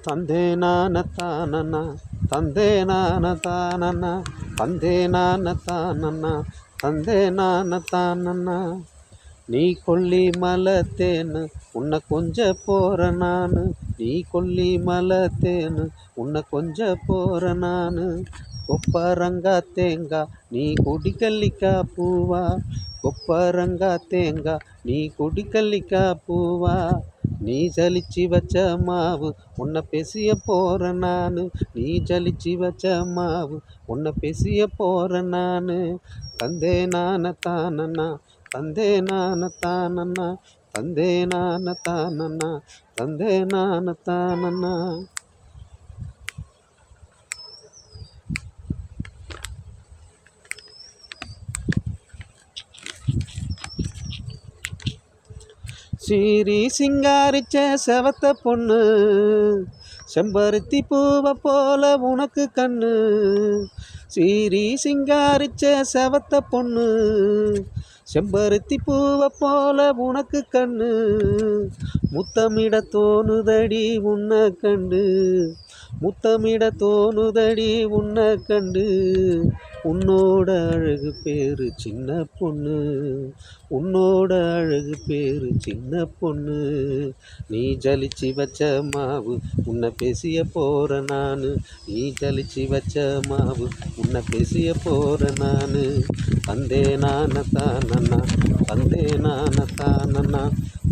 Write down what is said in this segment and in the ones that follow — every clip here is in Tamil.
தந்தே நான தானண்ணா தந்தே நான தானண்ணா தந்தே நான தானண்ணா தந்தே நான தானண்ணா. நீ கொல்லி மலை தேனு உன்னை கொஞ்ச போற நானு, நீ கொல்லி மலை தேனு உன்னை கொஞ்ச போற நானு. கொப்பரங்கா தேங்கா நீ கொடிக்கல்லிக்கா பூவா, கொப்பரங்கா தேங்கா நீ கொடிக்கல்லிக்கா பூவா. நீ ஜலிச்சு வச்ச மாவு உன்னை பேசிய போற நானு, நீ ஜலிச்சு வச்ச மாவு உன்னை பேசிய போற நானு. தந்தே நான தானண்ணா தந்தே நான தானண்ணா தந்தே நான தானண்ணா தந்தே நான தானண்ணா. சீரி சிங்காரிச்ச செவத்த பொண்ணு, செம்பருத்தி பூவை போல உனக்கு கண்ணு. சீரி சிங்காரிச்ச செவத்த பொண்ணு, செம்பருத்தி பூவை போல உனக்கு கண்ணு. முத்தமிட தோணுதடி உன்னை கண்டு, முத்தமிட தோணுதடி உன்னை கண்டு. உன்னோட அழகு பேரு சின்ன பொண்ணு, உன்னோட அழகு பேரு சின்ன பொண்ணு. நீ ஜலிச்சு வச்ச மாவு உன்னை பேசிய போற நானு, நீ ஜலிச்சு வச்ச மாவு உன்னை பேசிய போற நானு. தந்தே நான தானண்ணா தந்தே நான தானண்ணா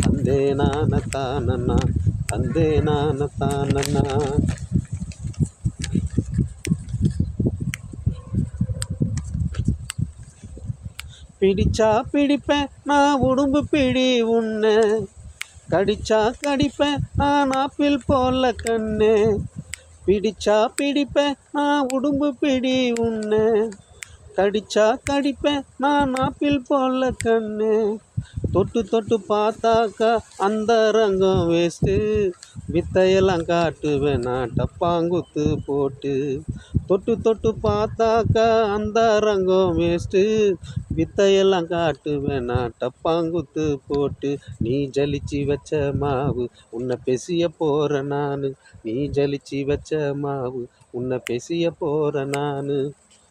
தந்தே நான தானண்ணா தந்தே நான தானண்ணா. பிடிச்சா பிடிப்பேன் நான் உடும்பு பிடி உன்னை, கடிச்சா கடிப்பேன் நான் ஆப்பிள் போல கண்ணே. பிடிச்சா பிடிப்பேன் நான் உடும்பு பிடி உன்னை, கடிச்சா கடிப்பேன் நான் ஆப்பிள் போல கண்ணே. தொட்டு தொட்டு பார்த்தாக்கா அந்த ரங்கம் வேஸ்ட்டு, வித்தையெல்லாம் காட்டுவேன் நான் டப்பாங்குத்து போட்டு. தொட்டு தொட்டு பார்த்தாக்கா அந்த ரங்கம் வேஸ்ட்டு, வித்தையெல்லாம் காட்டுவேன் நான் டப்பாங்குத்து போட்டு. நீ ஜலிச்சு வச்ச மாவு உன்னை பேசிய போற நானு, நீ ஜலிச்சு வச்ச மாவு உன்னை பேசிய போற நானு.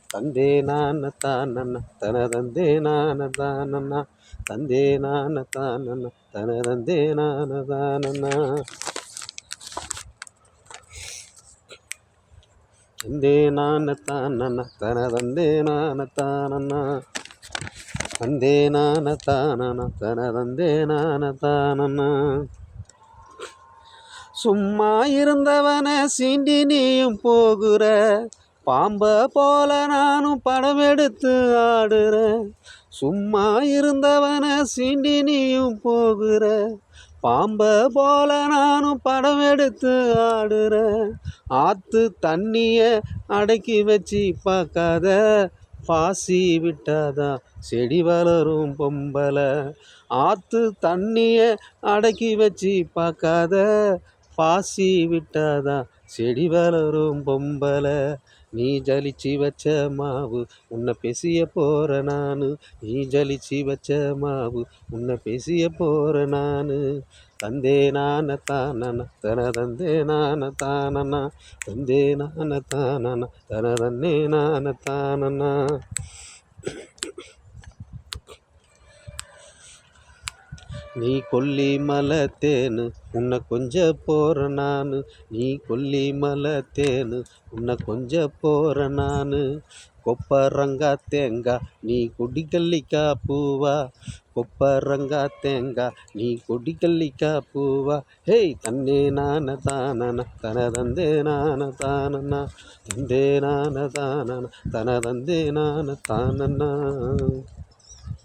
தந்தே நான தானண்ணா தனதந்தே நான தானண்ணா தந்தே நான தானண்ணா தனதந்தே நான தானண்ணா. தந்தே நான தானண்ணா தனதந்தே நான தானண்ணா தந்தே நான தானண்ணா தனதந்தே நான தானண்ணா. சும்மா இருந்தவன சீண்டி நீயும் போகுற, பாம்ப போல நானும் படம் எடுத்து ஆடுறேன். சும்மா இருந்தவன சீண்டி நீயும் போகுற, பாம்ப போல நானும் படம் எடுத்து ஆடுறேன். ஆத்து தண்ணிய அடக்கி வச்சு பார்க்காத, பாசி விட்டாதான் செடி வளரும் பொம்பலை. ஆத்து தண்ணிய அடக்கி வச்சு பார்க்காத, பாசி விட்டாதான் செடி வளரும் பொம்பலை. நீ ஜலிச்சு வச்ச மாவு உன்னை பேசிய போற நானு, நீ ஜலிச்சு வச்ச மாவு உன்னை பேசிய போற நானு. தந்தே நான தானண்ணா தனதந்தே நான தானண்ணா தந்தே நான தானண்ணா தனதந்தே நான தானண்ணா. நீ கொல்லி மலை தேனு உன்னை கொஞ்ச போற நானு, நீ கொல்லி மலை தேனு உன்னை கொஞ்ச போற நானு. கொப்பரங்கா தேங்கா நீ கொடிக்கல்லிக்கா பூவா, கொப்பரங்கா தேங்கா நீ கொடிக்கல்லிக்கா பூவா. ஹேய் தன்னே நான தானண்ணா தனதந்தே நான தானண்ணா தந்தே நான தானண்ணா தனதந்தே நான தானண்ணா.